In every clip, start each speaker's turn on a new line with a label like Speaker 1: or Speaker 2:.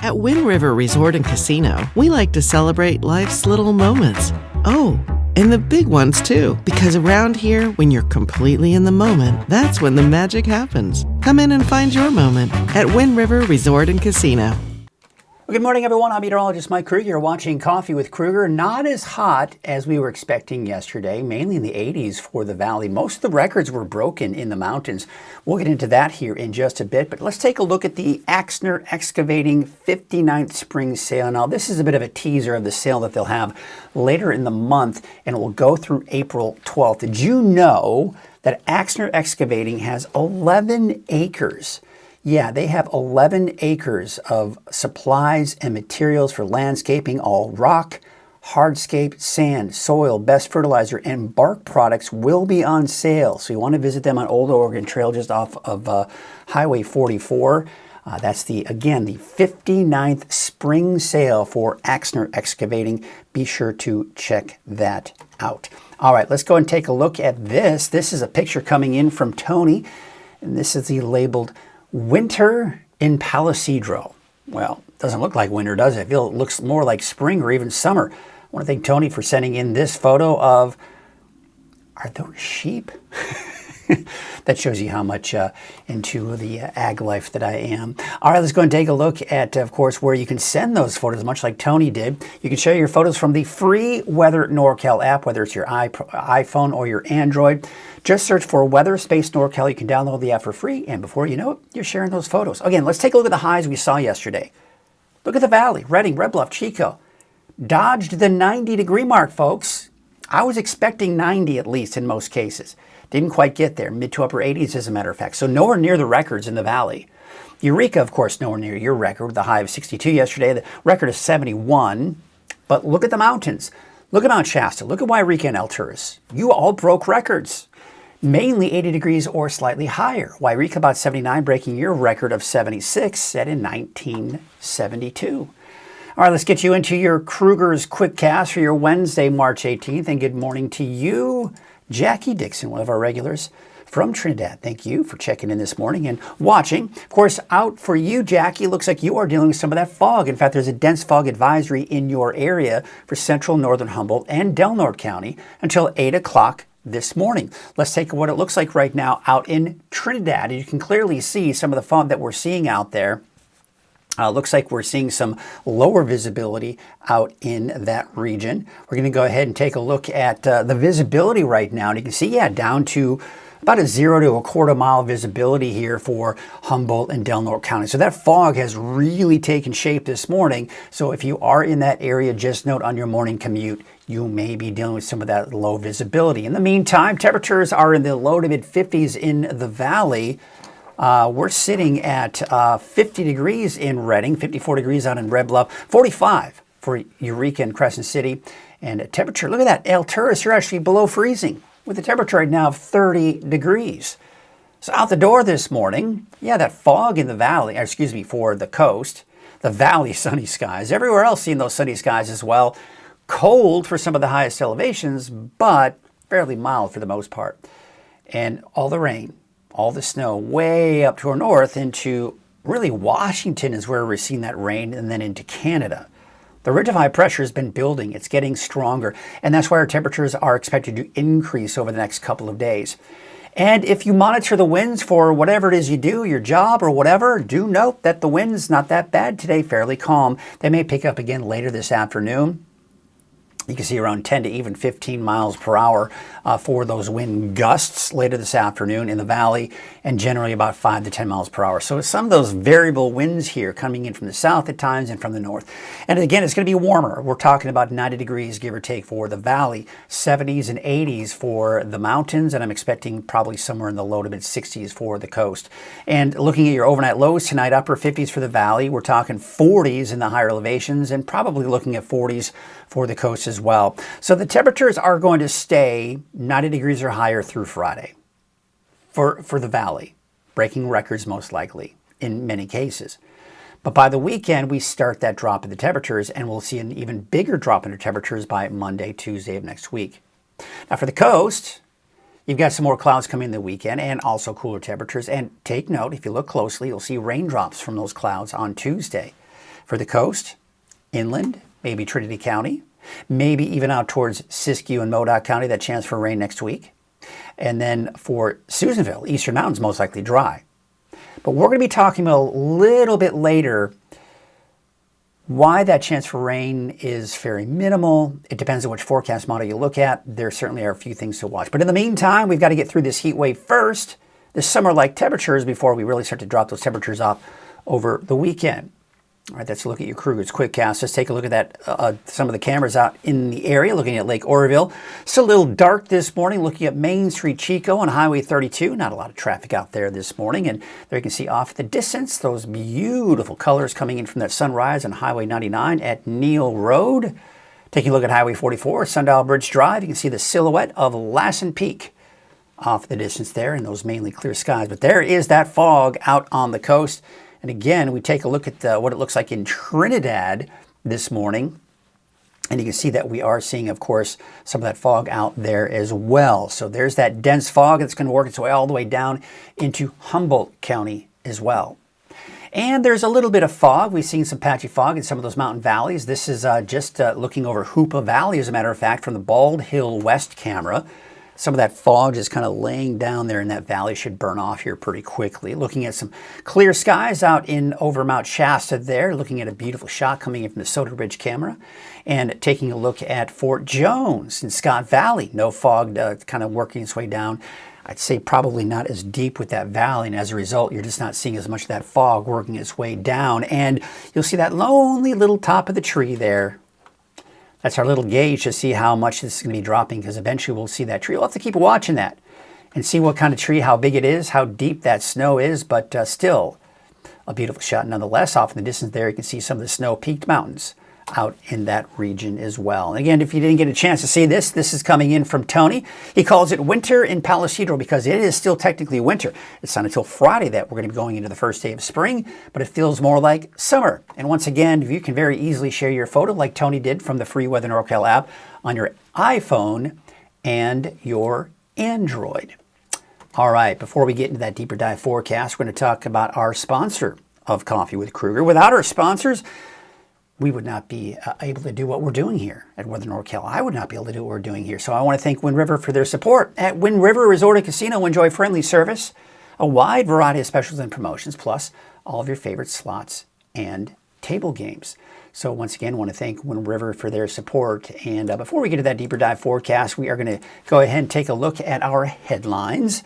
Speaker 1: At Wind River Resort and Casino, we like to celebrate life's little moments. Oh, and the big ones too, because around here, when you're completely in the moment, that's when the magic happens. Come in and find your moment at Wind River Resort and Casino.
Speaker 2: Well, good morning, everyone. I'm meteorologist Mike Krueger. You're watching Coffee with Krueger. Not as hot as we were expecting yesterday, mainly in the 80s for the valley. Most of the records were broken in the mountains. We'll get into that here in just a bit, but let's take a look at the Axner Excavating 59th Spring Sale. Now, this is a bit of a teaser of the sale that they'll have later in the month, and it will go through April 12th. Did you know that Axner Excavating has 11 acres? Yeah, they have 11 acres of supplies and materials for landscaping, all rock, hardscape, sand, soil, best fertilizer, and bark products will be on sale. So you want to visit them on Old Oregon Trail just off of Highway 44. That's again, the 59th spring sale for Axner Excavating. Be sure to check that out. All right, let's go and take a look at this. This is a picture coming in from Tony, and this is the labeled Winter in Palisadro. Well, it doesn't look like winter, does it? I feel it looks more like spring or even summer. I want to thank Tony for sending in this photo of, are those sheep? That shows you how much into the ag life that I am. All right, let's go and take a look at, of course, where you can send those photos, much like Tony did. You can share your photos from the free Weather NorCal app, whether it's your iPhone or your Android. Just search for Weather Space NorCal. You can download the app for free, and before you know it, you're sharing those photos. Again, let's take a look at the highs we saw yesterday. Look at the valley, Redding, Red Bluff, Chico. Dodged the 90-degree mark, folks. I was expecting 90 at least in most cases. Didn't quite get there, mid to upper 80s as a matter of fact. So nowhere near the records in the valley. Eureka, of course, nowhere near your record, with the high of 62 yesterday, the record is 71. But look at the mountains. Look at Mount Shasta. Look at Wairika and Alturas. You all broke records. Mainly 80 degrees or slightly higher. Wairika about 79, breaking your record of 76 set in 1972. All right, let's get you into your Krueger's Quick Cast for your Wednesday, March 18th. And good morning to you, Jackie Dixon, one of our regulars from Trinidad. Thank you for checking in this morning and watching. Of course, out for you, Jackie, looks like you are dealing with some of that fog. In fact, there's a dense fog advisory in your area for central northern Humboldt and Del Norte County until 8 o'clock this morning. Let's take what it looks like right now out in Trinidad. You can clearly see some of the fog that we're seeing out there. Looks like we're seeing some lower visibility out in that region. We're going to go ahead and take a look at the visibility right now. And you can see, yeah, down to about a 0 to a quarter mile visibility here for Humboldt and Del Norte County. So that fog has really taken shape this morning. So if you are in that area, just note on your morning commute, you may be dealing with some of that low visibility. In the meantime, temperatures are in the low to mid 50s in the valley. We're sitting at 50 degrees in Redding, 54 degrees out in Red Bluff, 45 for Eureka and Crescent City. And a temperature, look at that, Alturas, you're actually below freezing with a temperature right now of 30 degrees. So out the door this morning, yeah, that fog in the valley, for the coast, the valley sunny skies. Everywhere else seeing those sunny skies as well. Cold for some of the highest elevations, but fairly mild for the most part. And all the rain, all the snow way up to our north into really Washington is where we're seeing that rain, and then into Canada. The ridge of high pressure has been building. It's getting stronger, and that's why our temperatures are expected to increase over the next couple of days. And if you monitor the winds for whatever it is you do, your job or whatever, do note that the wind's not that bad today, fairly calm. They may pick up again later this afternoon. You can see around 10 to even 15 miles per hour for those wind gusts later this afternoon in the valley, and generally about 5 to 10 miles per hour. So some of those variable winds here coming in from the south at times and from the north. And again, it's going to be warmer. We're talking about 90 degrees, give or take, for the valley, 70s and 80s for the mountains, and I'm expecting probably somewhere in the low to mid 60s for the coast. And looking at your overnight lows tonight, upper 50s for the valley. We're talking 40s in the higher elevations, and probably looking at 40s for the coast as well. So the temperatures are going to stay 90 degrees or higher through Friday for the valley, breaking records most likely in many cases. But by the weekend, we start that drop in the temperatures, and we'll see an even bigger drop in the temperatures by Monday, Tuesday of next week. Now for the coast, you've got some more clouds coming in the weekend and also cooler temperatures. And take note, if you look closely, you'll see raindrops from those clouds on Tuesday. For the coast, inland, maybe Trinity County, maybe even out towards Siskiyou and Modoc County, that chance for rain next week. And then for Susanville, Eastern Mountains, most likely dry. But we're going to be talking about a little bit later why that chance for rain is very minimal. It depends on which forecast model you look at. There certainly are a few things to watch. But in the meantime, we've got to get through this heat wave first, the summer-like temperatures, before we really start to drop those temperatures off over the weekend. All right, that's a look at your Krueger's Quickcast. Let's take a look at that. Some of the cameras out in the area, looking at Lake Oroville. It's a little dark this morning, looking at Main Street Chico on Highway 32. Not a lot of traffic out there this morning. And there you can see off in the distance those beautiful colors coming in from that sunrise on Highway 99 at Neal Road. Taking a look at Highway 44, Sundial Bridge Drive, you can see the silhouette of Lassen Peak off in the distance there, and those mainly clear skies. But there is that fog out on the coast. And again, we take a look at what it looks like in Trinidad this morning. And you can see that we are seeing, of course, some of that fog out there as well. So there's that dense fog that's going to work its way all the way down into Humboldt County as well. And there's a little bit of fog. We've seen some patchy fog in some of those mountain valleys. This is just looking over Hoopa Valley, as a matter of fact, from the Bald Hill West camera. Some of that fog just kind of laying down there in that valley should burn off here pretty quickly. Looking at some clear skies out in over Mount Shasta there, looking at a beautiful shot coming in from the Soda Ridge camera. And taking a look at Fort Jones in Scott Valley. No fog kind of working its way down. I'd say probably not as deep with that valley, and as a result, you're just not seeing as much of that fog working its way down. And you'll see that lonely little top of the tree there. That's our little gauge to see how much this is going to be dropping, because eventually we'll see that tree. We'll have to keep watching that and see what kind of tree, how big it is, how deep that snow is, but still a beautiful shot nonetheless. Off in the distance there, you can see some of the snow-peaked mountains out in that region as well. And again, if you didn't get a chance to see this, this is coming in from Tony. He calls it winter in Palisadro because it is still technically winter. It's not until Friday that we're going to be going into the first day of spring, but it feels more like summer. And once again, you can very easily share your photo like Tony did from the free Weather NorCal app on your iPhone and your Android. All right, before we get into that deeper dive forecast, we're going to talk about our sponsor of Coffee with Krueger. Without our sponsors, we would not be able to do what we're doing here at Weather NorCal. I would not be able to do what we're doing here. So I want to thank Wind River for their support. At Wind River Resort and Casino, enjoy friendly service, a wide variety of specials and promotions, plus all of your favorite slots and table games. So once again, I want to thank Wind River for their support. And before we get to that deeper dive forecast, we are going to go ahead and take a look at our headlines.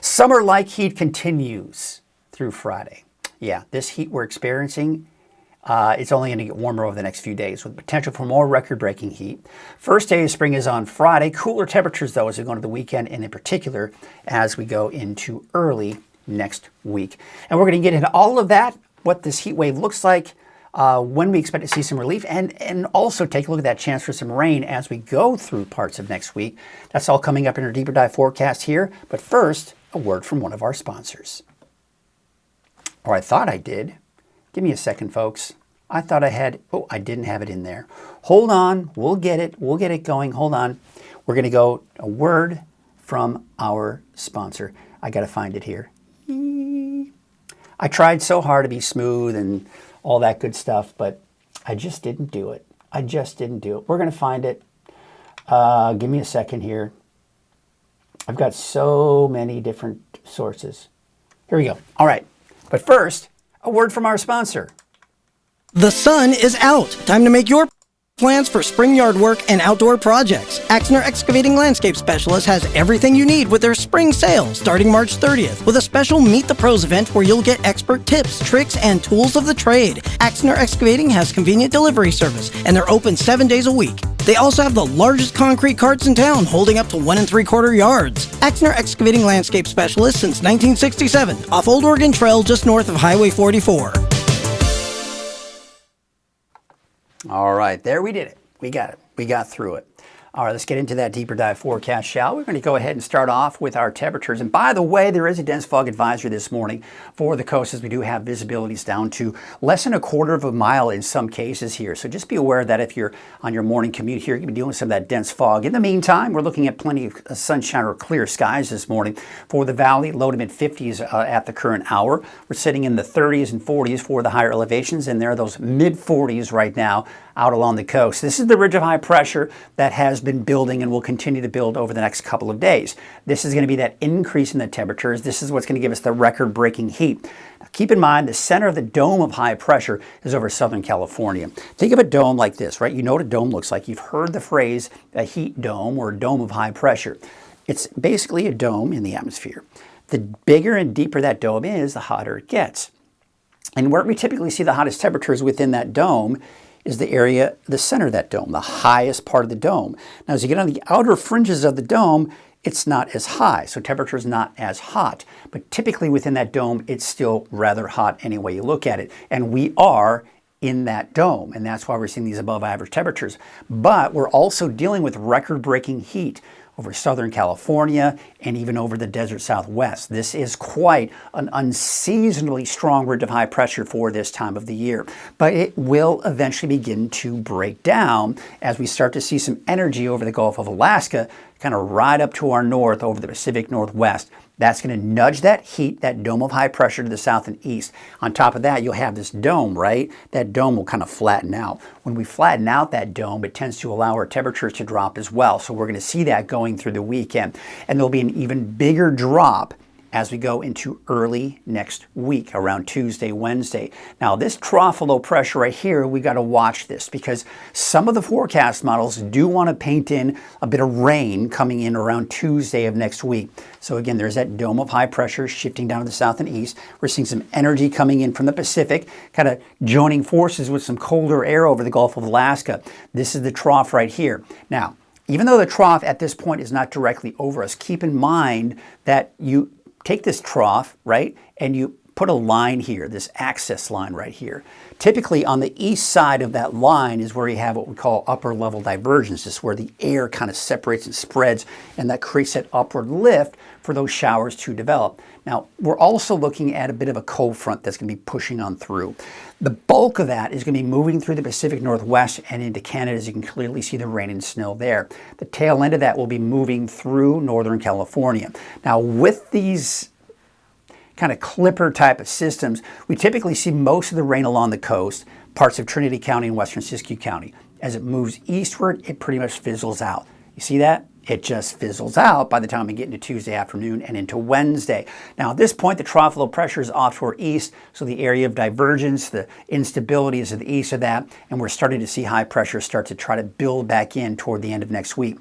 Speaker 2: Summer-like heat continues through Friday. Yeah, this heat we're experiencing, it's only going to get warmer over the next few days with potential for more record-breaking heat. First day of spring is on Friday. Cooler temperatures, though, as we go into the weekend, and in particular as we go into early next week. And we're going to get into all of that, what this heat wave looks like, when we expect to see some relief, and also take a look at that chance for some rain as we go through parts of next week. That's all coming up in our deeper dive forecast here. But first, a word from one of our sponsors. Or I thought I did. Give me a second, folks. I thought I had, oh, I didn't have it in there. Hold on, we'll get it going. Hold on. We're going to go a word from our sponsor. I got to find it here. I tried so hard to be smooth and all that good stuff, but I just didn't do it. We're going to find it. Give me a second here. I've got so many different sources. Here we go. All right. But first, a word from our sponsor.
Speaker 3: The sun is out. Time to make your plans for spring yard work and outdoor projects. Axner Excavating Landscape Specialist has everything you need with their spring sale starting March 30th with a special Meet the Pros event where you'll get expert tips, tricks, and tools of the trade. Axner Excavating has convenient delivery service and they're open 7 days a week. They also have the largest concrete carts in town, holding up to 1 3/4 yards. Axner Excavating Landscape Specialist since 1967, off Old Oregon Trail just north of Highway 44.
Speaker 2: All right, there we did it. We got it. We got through it. All right, let's get into that deeper dive forecast, shall we? We're going to go ahead and start off with our temperatures. And by the way, there is a dense fog advisory this morning for the coast, as we do have visibilities down to less than 1/4 of a mile in some cases here. So just be aware that if you're on your morning commute here, you're going to be dealing with some of that dense fog. In the meantime, we're looking at plenty of sunshine or clear skies this morning for the valley, low to mid 50s at the current hour. We're sitting in the 30s and 40s for the higher elevations, and there are those mid 40s right now out along the coast. This is the ridge of high pressure that has been building and will continue to build over the next couple of days. This is going to be that increase in the temperatures. This is what's going to give us the record-breaking heat. Now, keep in mind, the center of the dome of high pressure is over Southern California. Think of a dome like this, right? You know what a dome looks like. You've heard the phrase a heat dome or a dome of high pressure. It's basically a dome in the atmosphere. The bigger and deeper that dome is, the hotter it gets. And where we typically see the hottest temperatures within that dome is the area, the center of that dome, the highest part of the dome. Now, as you get on the outer fringes of the dome, it's not as high, so temperature is not as hot. But typically within that dome, it's still rather hot any way you look at it. And we are in that dome, and that's why we're seeing these above average temperatures. But we're also dealing with record-breaking heat over Southern California and even over the desert Southwest. This is quite an unseasonably strong ridge of high pressure for this time of the year. But it will eventually begin to break down as we start to see some energy over the Gulf of Alaska, kind of right up to our north over the Pacific Northwest. That's going to nudge that heat, that dome of high pressure to the south and east. On top of that, you'll have this dome, right? That dome will kind of flatten out. When we flatten out that dome, it tends to allow our temperatures to drop as well. So we're going to see that going through the weekend. And there'll be an even bigger drop as we go into early next week, around Tuesday, Wednesday. Now, this trough of low pressure right here, we got to watch this because some of the forecast models do want to paint in a bit of rain coming in around Tuesday of next week. So again, there's that dome of high pressure shifting down to the south and east. We're seeing some energy coming in from the Pacific, kind of joining forces with some colder air over the Gulf of Alaska. This is the trough right here. Now, even though the trough at this point is not directly over us, keep in mind that you take this trough, right, and you put a line here, this axis line right here. Typically on the east side of that line is where you have what we call upper level divergence. This is where the air kind of separates and spreads, and that creates that upward lift for those showers to develop. Now, we're also looking at a bit of a cold front that's going to be pushing on through. The bulk of that is going to be moving through the Pacific Northwest and into Canada, as you can clearly see the rain and snow there. The tail end of that will be moving through Northern California. Now, with these kind of clipper type of systems, we typically see most of the rain along the coast, parts of Trinity County and western Siskiyou County. As it moves eastward, it pretty much fizzles out. You see that? It just fizzles out by the time we get into Tuesday afternoon and into Wednesday. Now, at this point, the trough low pressure is off to our east, so the area of divergence, the instability is to the east of that, and we're starting to see high pressure start to try to build back in toward the end of next week.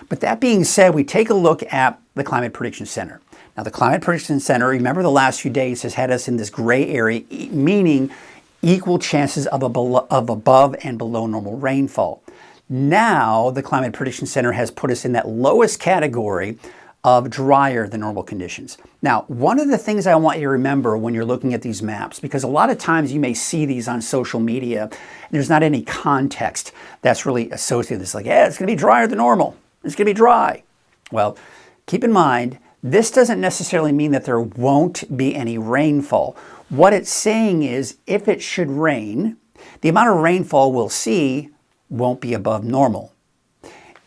Speaker 2: But that being said, we take a look at the Climate Prediction Center. Now, the Climate Prediction Center, remember the last few days, has had us in this gray area, meaning equal chances of above and below normal rainfall. Now, the Climate Prediction Center has put us in that lowest category of drier than normal conditions. Now, one of the things I want you to remember when you're looking at these maps, because a lot of times you may see these on social media, and there's not any context that's really associated with this. Like, yeah, it's going to be drier than normal. It's going to be dry. Well, keep in mind, this doesn't necessarily mean that there won't be any rainfall. What it's saying is, if it should rain, the amount of rainfall we'll see won't be above normal.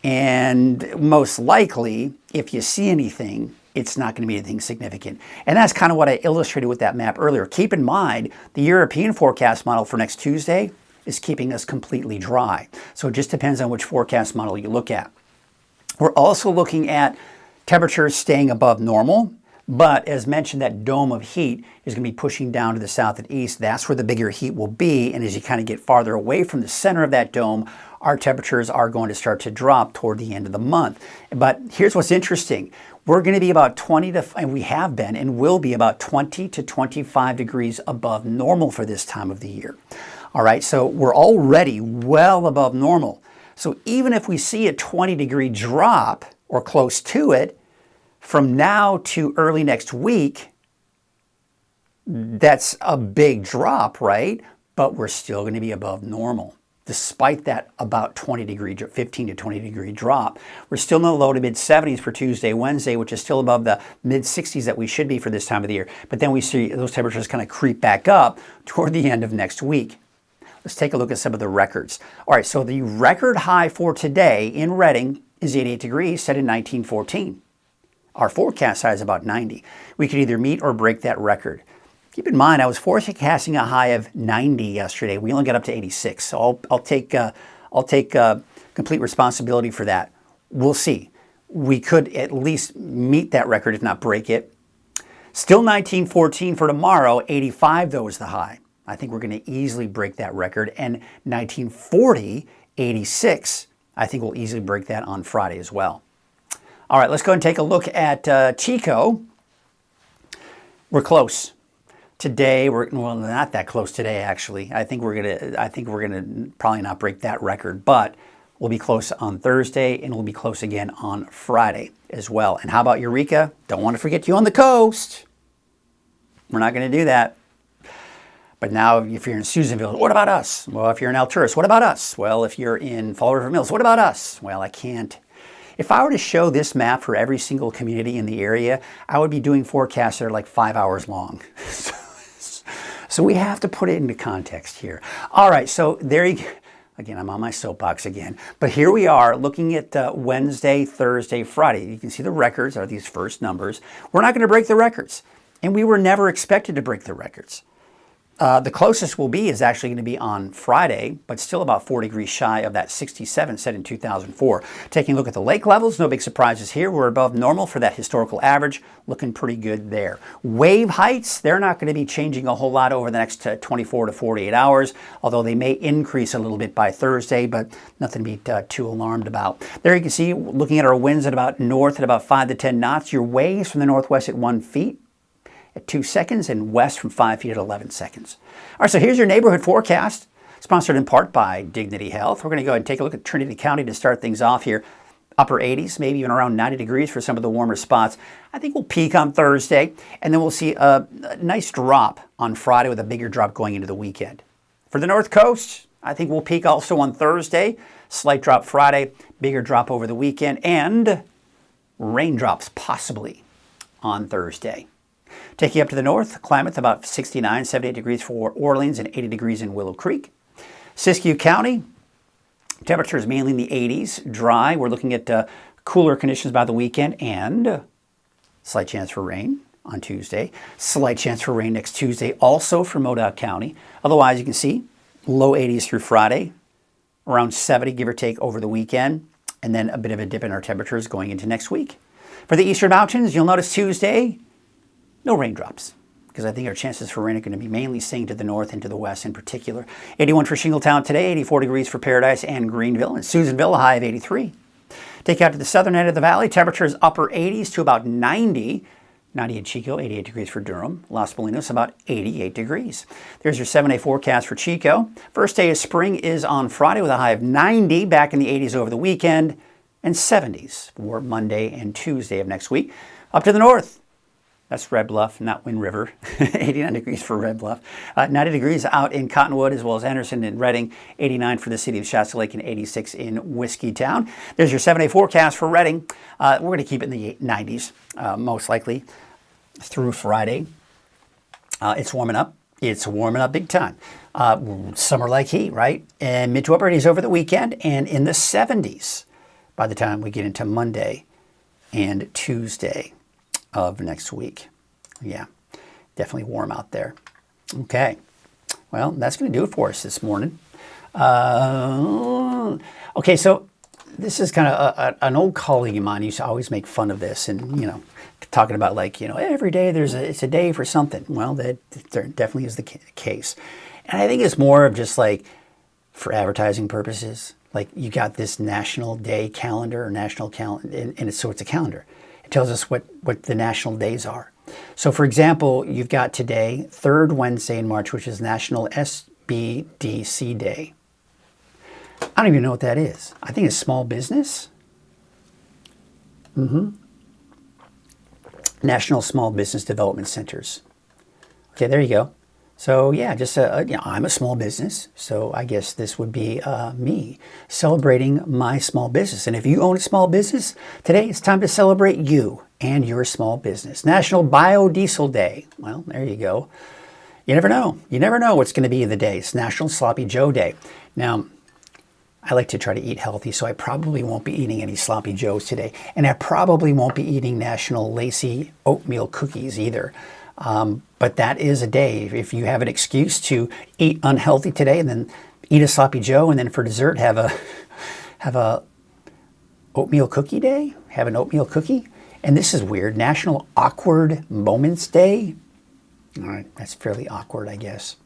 Speaker 2: And most likely, if you see anything, it's not going to be anything significant. And that's kind of what I illustrated with that map earlier. Keep in mind, the European forecast model for next Tuesday is keeping us completely dry. So it just depends on which forecast model you look at. We're also looking at temperatures staying above normal, but as mentioned, that dome of heat is going to be pushing down to the south and east. That's where the bigger heat will be, and as you kind of get farther away from the center of that dome, our temperatures are going to start to drop toward the end of the month. But here's what's interesting. We're going to be about 20 to, and we have been and will be about 20 to 25 degrees above normal for this time of the year. All right, so we're already well above normal. So even if we see a 20-degree drop or close to it from now to early next week, that's a big drop, right? But we're still going to be above normal. Despite that about 15 to 20 degree drop, we're still in the low to mid 70s for Tuesday, Wednesday, which is still above the mid 60s that we should be for this time of the year. But then we see those temperatures kind of creep back up toward the end of next week. Let's take a look at some of the records. All right, so the record high for today in Redding is 88 degrees, set in 1914. Our forecast high is about 90. We could either meet or break that record. Keep in mind, I was forecasting a high of 90 yesterday. We only got up to 86, so I'll take complete responsibility for that. We'll see. We could at least meet that record, if not break it. Still 1914 for tomorrow. 85 though is the high. I think we're going to easily break that record. And 1940, 86. I think we'll easily break that on Friday as well. All right, let's go and take a look at Chico. We're close. Today, we're not that close today, actually. I think we're gonna probably not break that record, but we'll be close on Thursday, and we'll be close again on Friday as well. And how about Eureka? Don't want to forget you on the coast. We're not going to do that. But now, if you're in Susanville, what about us? Well, if you're in Alturas, what about us? Well, if you're in Fall River Mills, what about us? Well, I can't. If I were to show this map for every single community in the area, I would be doing forecasts that are like 5 hours long. So we have to put it into context here. All right, so there you go. Again, I'm on my soapbox again. But here we are looking at Wednesday, Thursday, Friday. You can see the records are these first numbers. We're not going to break the records. And we were never expected to break the records. The closest we'll be is actually going to be on Friday, but still about 4 degrees shy of that 67 set in 2004. Taking a look at the lake levels, no big surprises here. We're above normal for that historical average, looking pretty good there. Wave heights, they're not going to be changing a whole lot over the next 24 to 48 hours, although they may increase a little bit by Thursday, but nothing to be too alarmed about. There you can see, looking at our winds at about north at about 5 to 10 knots, your waves from the northwest at 1 foot. At 2 seconds, and west from 5 feet at 11 seconds. All right, so here's your neighborhood forecast, sponsored in part by Dignity Health. We're going to go ahead and take a look at Trinity County to start things off here. Upper 80s, maybe even around 90 degrees for some of the warmer spots. I think we'll peak on Thursday, and then we'll see a nice drop on Friday with a bigger drop going into the weekend. For the North Coast, I think we'll peak also on Thursday, slight drop Friday, bigger drop over the weekend, and raindrops possibly on Thursday. Taking up to the north, Klamath about 69, 78 degrees for Orleans and 80 degrees in Willow Creek. Siskiyou County, temperatures mainly in the 80s, dry. We're looking at cooler conditions by the weekend and slight chance for rain on Tuesday. Slight chance for rain next Tuesday also for Modoc County. Otherwise, you can see low 80s through Friday, around 70 give or take over the weekend, and then a bit of a dip in our temperatures going into next week. For the Eastern Mountains, you'll notice Tuesday, no raindrops, because I think our chances for rain are going to be mainly staying to the north and to the west in particular. 81 for Shingletown today, 84 degrees for Paradise and Greenville, and Susanville a high of 83. Take out to the southern end of the valley, temperatures upper 80s to about 90. 90 at Chico, 88 degrees for Durham. Los Molinos about 88 degrees. There's your 7-day forecast for Chico. First day of spring is on Friday with a high of 90, back in the 80s over the weekend, and 70s for Monday and Tuesday of next week. Up to the north. That's Red Bluff, not Wind River. 89 degrees for Red Bluff. 90 degrees out in Cottonwood, as well as Anderson and Redding. 89 for the city of Shasta Lake and 86 in Whiskeytown. There's your 7-day forecast for Redding. We're going to keep it in the 90s, most likely, through Friday. It's warming up. It's warming up big time. Summer-like heat, right? And mid to upper 80s over the weekend, and in the 70s by the time we get into Monday and Tuesday of next week. Yeah, definitely warm out there. Okay, well, that's going to do it for us this morning. Okay, so this is kind of an old colleague of mine used to always make fun of this, and talking about every day it's a day for something. Well, that definitely is the case, and I think it's more of just like for advertising purposes. Like you got this national day calendar or national calendar, and so it's a calendar. It tells us what the national days are. So for example, you've got today, third Wednesday in March, which is National SBDC Day. I don't even know what that is. I think it's small business. National Small Business Development Centers. Okay, there you go. So yeah, just I'm a small business, so I guess this would be me celebrating my small business. And if you own a small business, today it's time to celebrate you and your small business. National Biodiesel Day. Well, there you go. You never know. You never know what's going to be the day. It's National Sloppy Joe Day. Now, I like to try to eat healthy, so I probably won't be eating any Sloppy Joes today. And I probably won't be eating National Lacy Oatmeal Cookies either. But that is a day. If you have an excuse to eat unhealthy today and then eat a Sloppy Joe, and then for dessert have a oatmeal cookie day, have an oatmeal cookie. And this is weird. National Awkward Moments Day. All right, that's fairly awkward, I guess.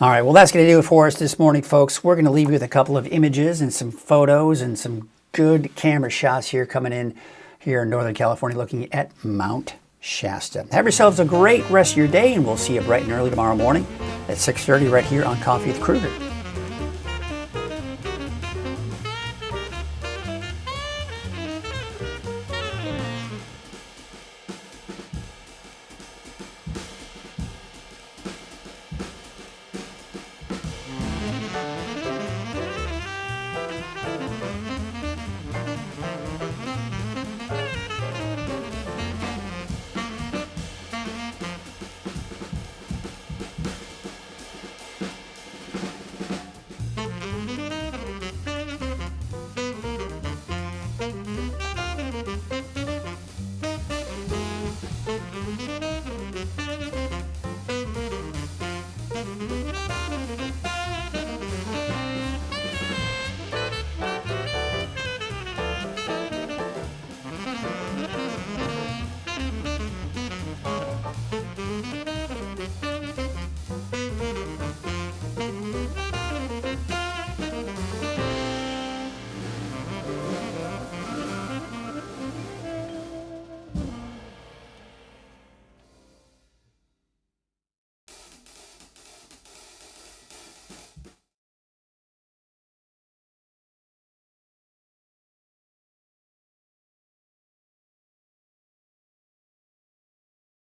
Speaker 2: All right, well, that's going to do it for us this morning, folks. We're going to leave you with a couple of images and some photos and some good camera shots here coming in here in Northern California looking at Mount Shasta. Have yourselves a great rest of your day, and we'll see you bright and early tomorrow morning at 6:30 right here on Coffee with Krueger.